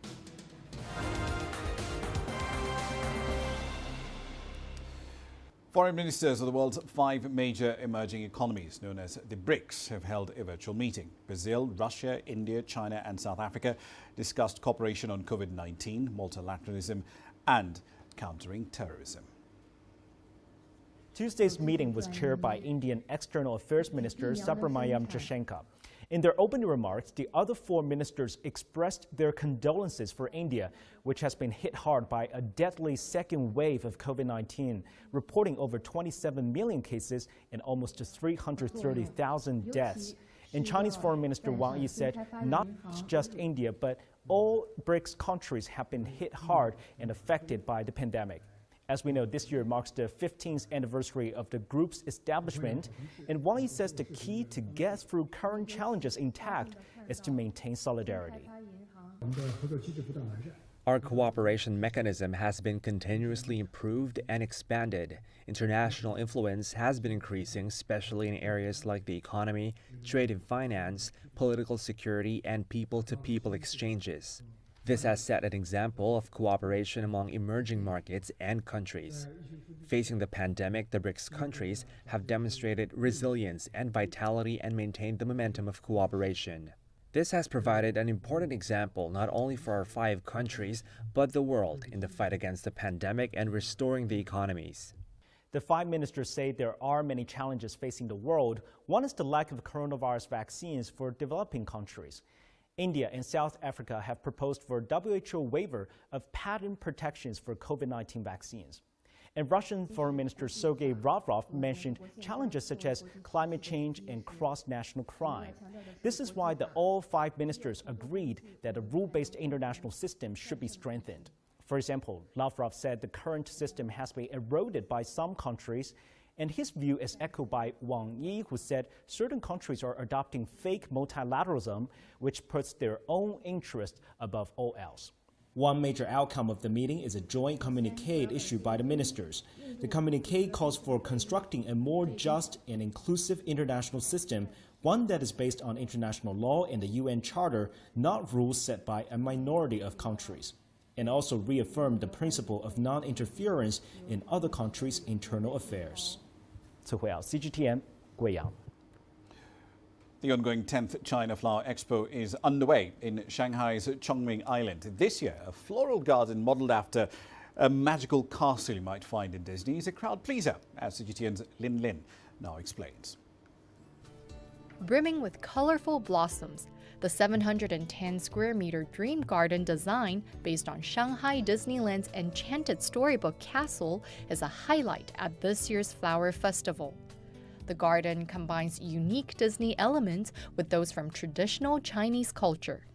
Foreign ministers of the world's 5 major emerging economies, known as the BRICS, have held a virtual meeting. Brazil, Russia, India, China and South Africa discussed cooperation on COVID-19, multilateralism and countering terrorism. Tuesday's meeting was chaired by Indian External Affairs Minister Subrahmanyam Jaishankar. In their opening remarks, the other 4 ministers expressed their condolences for India, which has been hit hard by a deadly second wave of COVID-19, reporting over 27 million cases and almost 330,000 deaths. And Chinese Foreign Minister Wang Yi said not just India, but all BRICS countries have been hit hard and affected by the pandemic. As we know, this year marks the 15th anniversary of the group's establishment, and Wang Yi says the key to get through current challenges intact is to maintain solidarity. Our cooperation mechanism has been continuously improved and expanded. International influence has been increasing, especially in areas like the economy, trade and finance, political security, and people-to-people exchanges. This has set an example of cooperation among emerging markets and countries. Facing the pandemic, the BRICS countries have demonstrated resilience and vitality and maintained the momentum of cooperation. This has provided an important example not only for our 5 countries, but the world in the fight against the pandemic and restoring the economies. The 5 ministers say there are many challenges facing the world. One is the lack of coronavirus vaccines for developing countries. India and South Africa have proposed for WHO waiver of patent protections for COVID-19 vaccines. And Russian Foreign Minister Sergei Lavrov mentioned challenges such as climate change and cross-national crime. This is why all 5 ministers agreed that a rule-based international system should be strengthened. For example, Lavrov said the current system has been eroded by some countries, and his view is echoed by Wang Yi, who said certain countries are adopting fake multilateralism, which puts their own interest above all else. One major outcome of the meeting is a joint communiqué issued by the ministers. The communiqué calls for constructing a more just and inclusive international system, one that is based on international law and the UN Charter, not rules set by a minority of countries, and also reaffirmed the principle of non-interference in other countries' internal affairs. CGTN, Guiyang. The ongoing 10th China Flower Expo is underway in Shanghai's Chongming Island. This year, a floral garden modelled after a magical castle you might find in Disney is a crowd pleaser, as CGTN's Lin Lin now explains. Brimming with colorful blossoms, the 710 square meter dream garden design, based on Shanghai Disneyland's enchanted storybook castle, is a highlight at this year's Flower Festival. The garden combines unique Disney elements with those from traditional Chinese culture.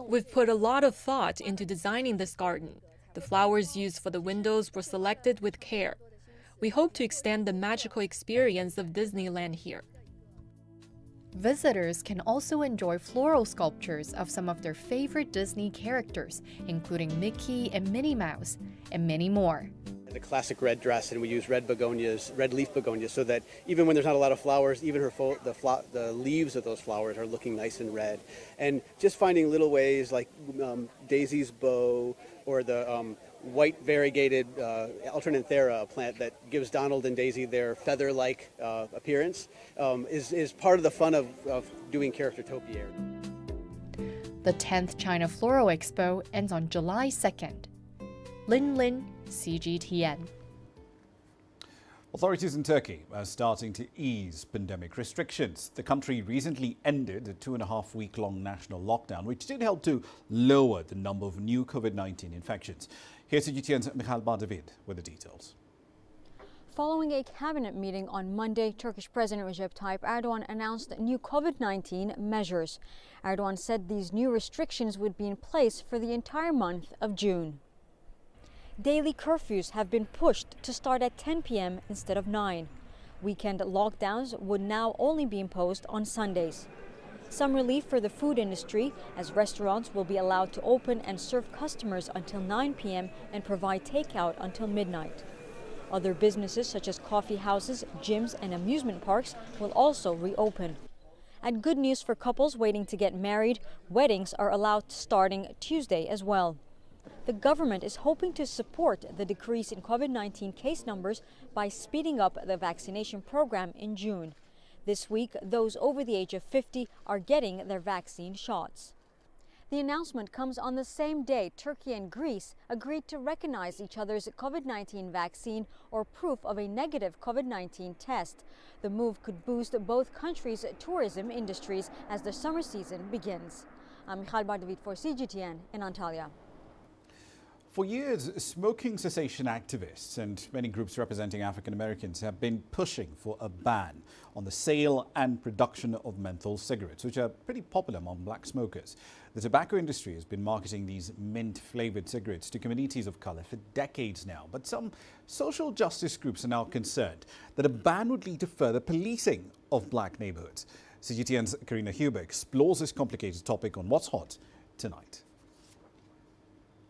We've put a lot of thought into designing this garden. The flowers used for the windows were selected with care. We hope to extend the magical experience of Disneyland here. Visitors can also enjoy floral sculptures of some of their favorite Disney characters, including Mickey and Minnie Mouse, and many more. the classic red dress, and we use red begonias, red leaf begonias, so that even when there's not a lot of flowers, even the leaves of those flowers are looking nice and red. And just finding little ways like Daisy's bow or the white variegated alternanthera, a plant that gives Donald and Daisy their feather-like appearance, is part of the fun of doing character topiary. The 10th China Floral Expo ends on July 2nd. Lin Lin, CGTN. Authorities in Turkey are starting to ease pandemic restrictions. The country recently ended a 2.5-week-long national lockdown, which did help to lower the number of new COVID-19 infections. Here's CGTN's Mikhail Bardavid with the details. Following a cabinet meeting on Monday, Turkish President Recep Tayyip Erdogan announced new COVID-19 measures. Erdogan said these new restrictions would be in place for the entire month of June. Daily curfews have been pushed to start at 10 p.m. instead of 9. Weekend lockdowns would now only be imposed on Sundays. Some relief for the food industry, as restaurants will be allowed to open and serve customers until 9 p.m. and provide takeout until midnight. Other businesses such as coffee houses, gyms and amusement parks will also reopen. And good news for couples waiting to get married, weddings are allowed starting Tuesday as well. The government is hoping to support the decrease in COVID-19 case numbers by speeding up the vaccination program in June. This week, those over the age of 50 are getting their vaccine shots. The announcement comes on the same day Turkey and Greece agreed to recognize each other's COVID-19 vaccine or proof of a negative COVID-19 test. The move could boost both countries' tourism industries as the summer season begins. I'm Mikhail Bardavid for CGTN in Antalya. For years, smoking cessation activists and many groups representing African Americans have been pushing for a ban on the sale and production of menthol cigarettes, which are pretty popular among black smokers. The tobacco industry has been marketing these mint-flavored cigarettes to communities of color for decades now. But some social justice groups are now concerned that a ban would lead to further policing of black neighborhoods. CGTN's Karina Huber explores this complicated topic on What's Hot tonight.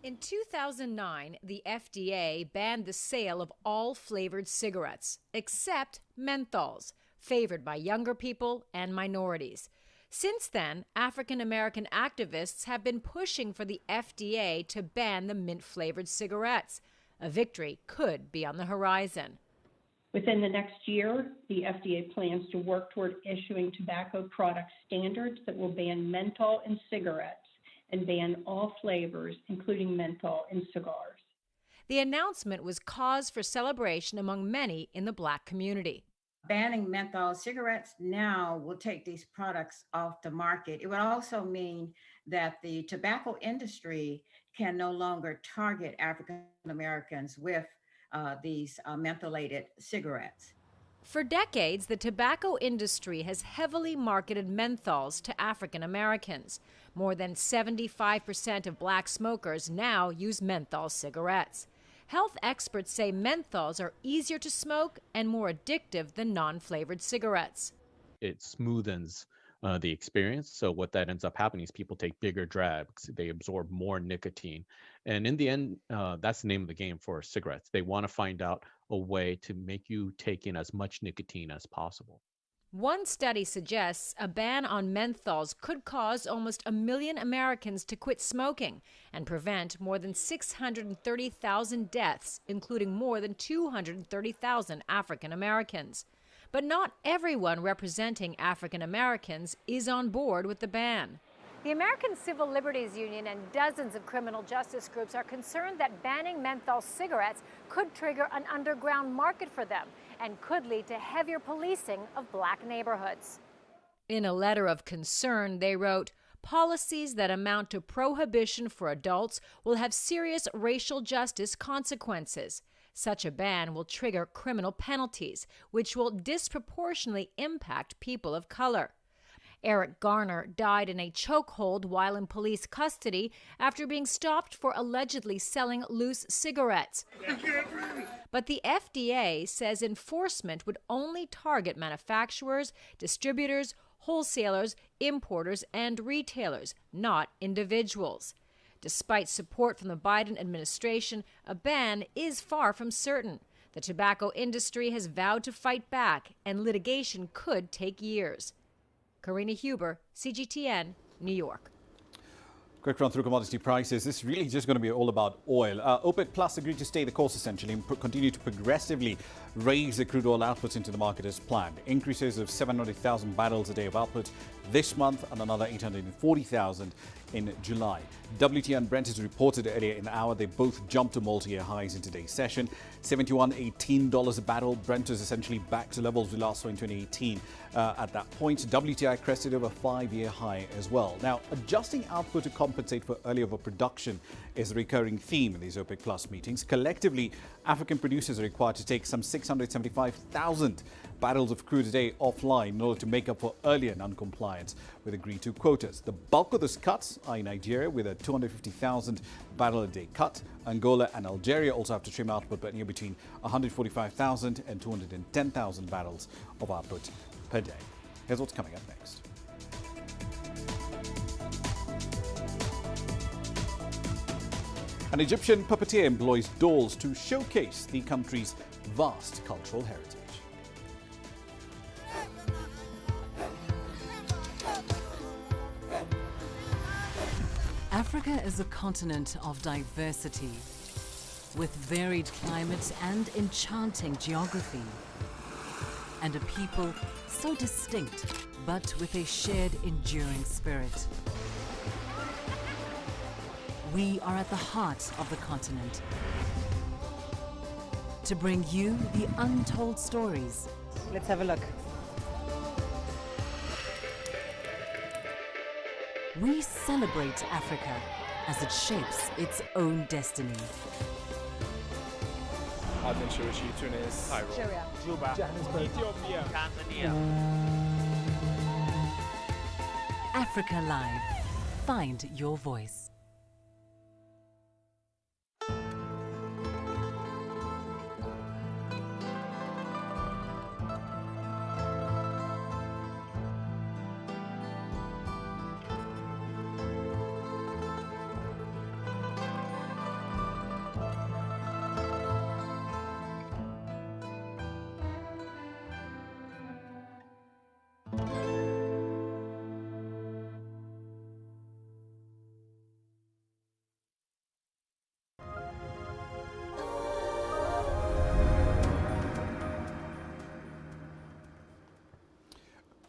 In 2009, the FDA banned the sale of all flavored cigarettes, except menthols, favored by younger people and minorities. Since then, African American activists have been pushing for the FDA to ban the mint-flavored cigarettes. A victory could be on the horizon. Within the next year, the FDA plans to work toward issuing tobacco product standards that will ban menthol in cigarettes and ban all flavors, including menthol in cigars. The announcement was cause for celebration among many in the black community. Banning menthol cigarettes now will take these products off the market. It would also mean that the tobacco industry can no longer target African Americans with these mentholated cigarettes. For decades, the tobacco industry has heavily marketed menthols to African Americans. More than 75% of black smokers now use menthol cigarettes. Health experts say menthols are easier to smoke and more addictive than non-flavored cigarettes. It smoothens the experience. So what that ends up happening is people take bigger drags, they absorb more nicotine. And in the end, that's the name of the game for cigarettes. They want to find out a way to make you take in as much nicotine as possible. One study suggests a ban on menthols could cause almost 1 million Americans to quit smoking and prevent more than 630,000 deaths, including more than 230,000 African Americans. But not everyone representing African Americans is on board with the ban. The American Civil Liberties Union and dozens of criminal justice groups are concerned that banning menthol cigarettes could trigger an underground market for them and could lead to heavier policing of black neighborhoods. In a letter of concern, they wrote, "Policies that amount to prohibition for adults will have serious racial justice consequences. Such a ban will trigger criminal penalties, which will disproportionately impact people of color." Eric Garner died in a chokehold while in police custody after being stopped for allegedly selling loose cigarettes. But the FDA says enforcement would only target manufacturers, distributors, wholesalers, importers, and retailers, not individuals. Despite support from the Biden administration, a ban is far from certain. The tobacco industry has vowed to fight back, and litigation could take years. Karina Huber, CGTN, New York. Quick run through commodity prices. This is really just going to be all about oil. OPEC Plus agreed to stay the course essentially and continue to progressively raise the crude oil outputs into the market as planned. Increases of 700,000 barrels a day of output this month and another 840,000 in July. WTI and Brent is reported earlier in the hour. They both jumped to multi-year highs in today's session. $71.18 a barrel. Brent is essentially back to levels we last saw in 2018. At that point, WTI crested over a 5-year high as well. Now, adjusting output to compensate for early overproduction is a recurring theme in these OPEC Plus meetings. Collectively, African producers are required to take some 675,000 barrels of crude a day offline in order to make up for earlier non-compliance with agreed to quotas. The bulk of those cuts are in Nigeria with a 250,000 barrel a day cut. Angola and Algeria also have to trim output by near between 145,000 and 210,000 barrels of output per day. Here's what's coming up next. An Egyptian puppeteer employs dolls to showcase the country's vast cultural heritage. Africa is a continent of diversity, with varied climate and enchanting geography, and a people so distinct, but with a shared enduring spirit. We are at the heart of the continent to bring you the untold stories. Let's have a look. We celebrate Africa as it shapes its own destiny. I've been Tunis, Cairo, Juba, Johannesburg, Ethiopia, Tanzania. Africa Live. Find your voice.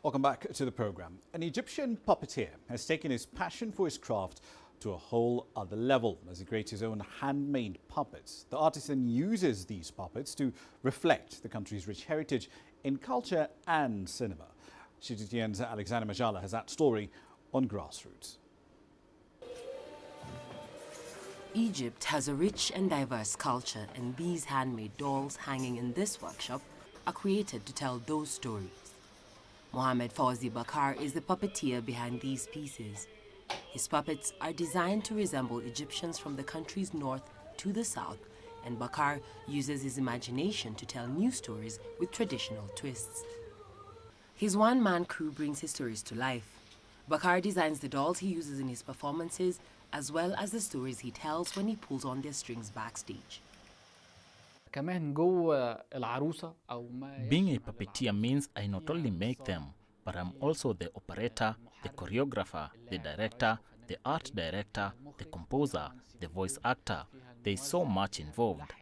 Welcome back to the program. An Egyptian puppeteer has taken his passion for his craft to a whole other level as he creates his own handmade puppets. The artist then uses these puppets to reflect the country's rich heritage in culture and cinema. CGTN's Alexander Majala has that story on Grassroots. Egypt has a rich and diverse culture, and these handmade dolls hanging in this workshop are created to tell those stories. Mohamed Fawzi Bakar is the puppeteer behind these pieces. His puppets are designed to resemble Egyptians from the country's north to the south, and Bakar uses his imagination to tell new stories with traditional twists. His one-man crew brings his stories to life. Bakar designs the dolls he uses in his performances, as well as the stories he tells when he pulls on their strings backstage. Being a puppeteer means I not only make them, but I'm also the operator, the choreographer, the director, the art director, the composer, the voice actor. There's so much involved.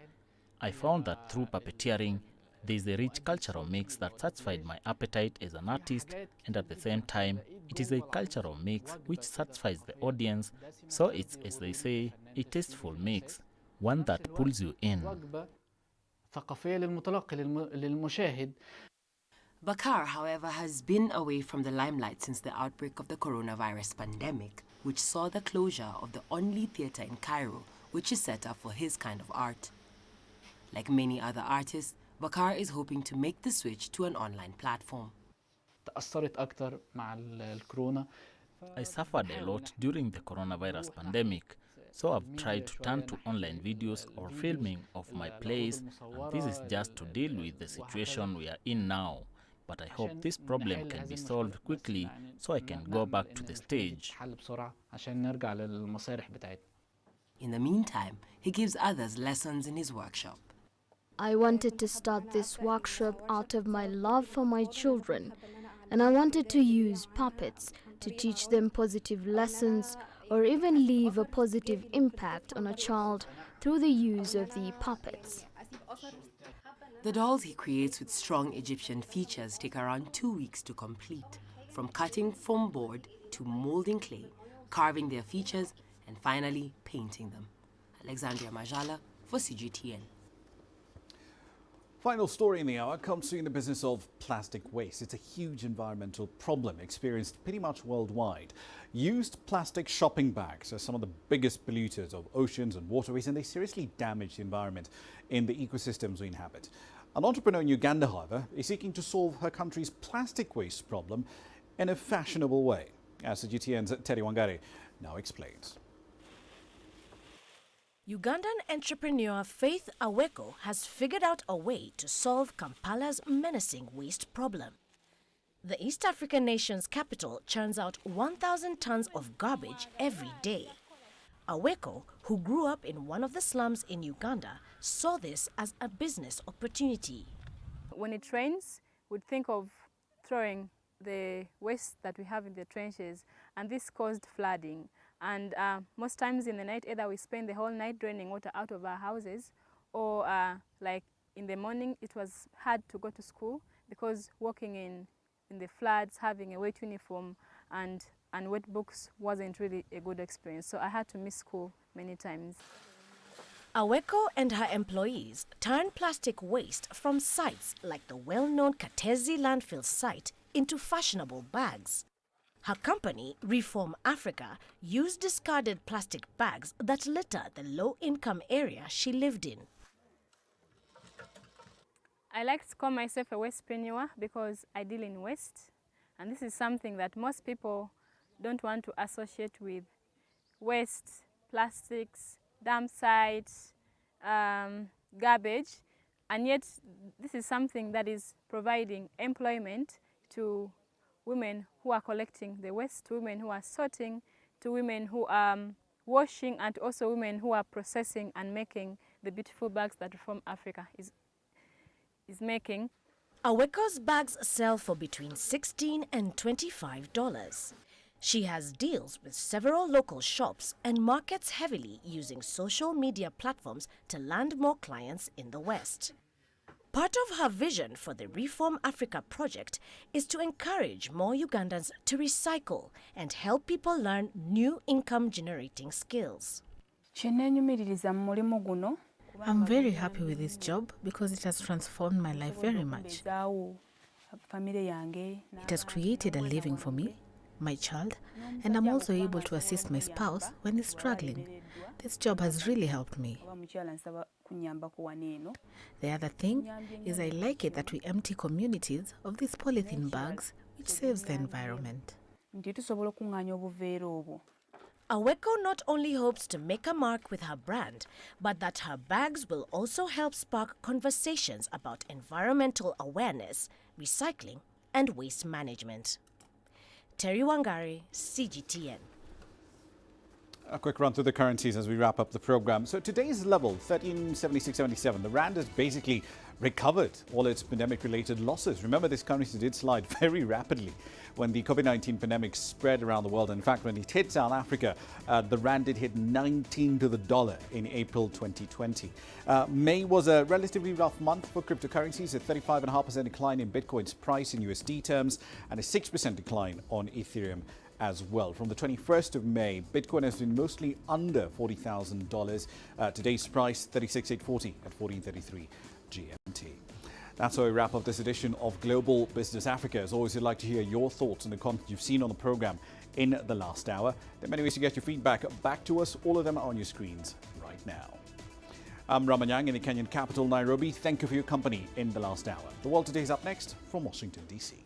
I found that through puppeteering, there's a rich cultural mix that satisfied my appetite as an artist, and at the same time, it is a cultural mix which satisfies the audience, so it's, as they say, a tasteful mix, one that pulls you in. Bakar, however, has been away from the limelight since the outbreak of the coronavirus pandemic, which saw the closure of the only theater in Cairo, which is set up for his kind of art. Like many other artists, Bakar is hoping to make the switch to an online platform. I suffered a lot during the coronavirus pandemic, so I've tried to turn to online videos or filming of my plays, and this is just to deal with the situation we are in now. But I hope this problem can be solved quickly so I can go back to the stage. In the meantime, he gives others lessons in his workshop. I wanted to start this workshop out of my love for my children, and I wanted to use puppets to teach them positive lessons or even leave a positive impact on a child through the use of the puppets. The dolls he creates with strong Egyptian features take around 2 weeks to complete, from cutting foam board to molding clay, carving their features, and finally painting them. Alexandria Majala for CGTN. Final story in the hour comes to you in the business of plastic waste. It's a huge environmental problem experienced pretty much worldwide. Used plastic shopping bags are some of the biggest polluters of oceans and waterways, and they seriously damage the environment in the ecosystems we inhabit. An entrepreneur in Uganda, however, is seeking to solve her country's plastic waste problem in a fashionable way, as CGTN's Terry Wangari now explains. Ugandan entrepreneur Faith Aweko has figured out a way to solve Kampala's menacing waste problem. The East African nation's capital churns out 1,000 tons of garbage every day. Aweko, who grew up in one of the slums in Uganda, saw this as a business opportunity. When it rains, we'd think of throwing the waste that we have in the trenches, and this caused flooding. And most times in the night, either we spend the whole night draining water out of our houses, or like in the morning, it was hard to go to school because walking in the floods, having a wet uniform and wet books wasn't really a good experience. So I had to miss school many times. Aweko and her employees turn plastic waste from sites like the well-known Katezi landfill site into fashionable bags. Her company, Reform Africa, used discarded plastic bags that litter the low-income area she lived in. I like to call myself a wastepreneur because I deal in waste, and this is something that most people don't want to associate with waste, plastics, dump sites, garbage, and yet this is something that is providing employment to women who are collecting the waste, to women who are sorting, to women who are washing, and also women who are processing and making the beautiful bags that Reform Africa is making. Aweko's bags sell for between $16 and $25. She has deals with several local shops and markets heavily using social media platforms to land more clients in the West. Part of her vision for the Reform Africa project is to encourage more Ugandans to recycle and help people learn new income-generating skills. I'm very happy with this job because it has transformed my life very much. It has created a living for me, my child, and I'm also able to assist my spouse when he's struggling. This job has really helped me. The other thing is I like it that we empty communities of these polythene bags, which saves the environment. Aweko not only hopes to make a mark with her brand, but that her bags will also help spark conversations about environmental awareness, recycling, and waste management. Terry Wangari, CGTN. A quick run through the currencies as we wrap up the program. So today's level, 1376.77. The rand has basically recovered all its pandemic-related losses. Remember, this currency did slide very rapidly when the COVID-19 pandemic spread around the world. In fact, when it hit South Africa, the rand did hit 19 to the dollar in April 2020. May was a relatively rough month for cryptocurrencies, a 35.5% decline in Bitcoin's price in USD terms and a 6% decline on Ethereum as well. From the 21st of May, Bitcoin has been mostly under $40,000. Today's price, 36,840 at 1433 GMT. That's how we wrap up this edition of Global Business Africa. As always, we'd like to hear your thoughts on the content you've seen on the program in the last hour. There are many ways to get your feedback back to us. All of them are on your screens right now. I'm Ramah Nyang in the Kenyan capital, Nairobi. Thank you for your company in the last hour. The World Today is up next from Washington, D.C.